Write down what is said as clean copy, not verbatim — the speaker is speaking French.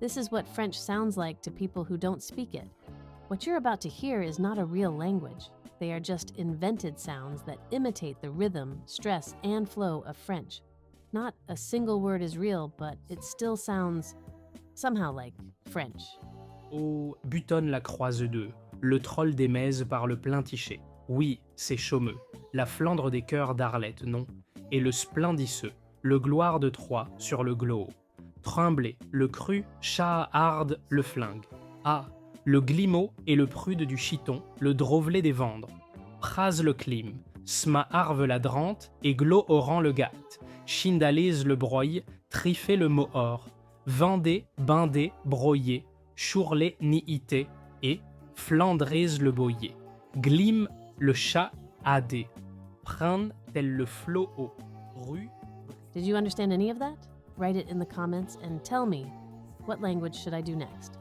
This is what French sounds like to people who don't speak it. What you're about to hear is not a real language. They are just invented sounds that imitate the rhythm, stress, and flow of French. Not a single word is real, but it still sounds somehow like French. Oh, butonne la croise d'eux, le troll des Mèzes parle plein tiché. Oui, c'est Chaumeux, la Flandre des cœurs d'Arlette, non, et le splendisseux, le gloire de Troie sur le glow. Tremblay, le cru, chat harde, le flingue. Ah, le glimo et le prude du chiton, le drovelet des vendres. Phrase le clim, sma harve la drante, et glo oran le gâte. Chindalise le broye, trifé le mohor. Vendée, bindé, broyé, chourlé niité, et flandrise le boyer. Glim le chat adé. Prenne tel le flot haut. Rue. Did you understand any of that? Write it in the comments and tell me, what language should I do next?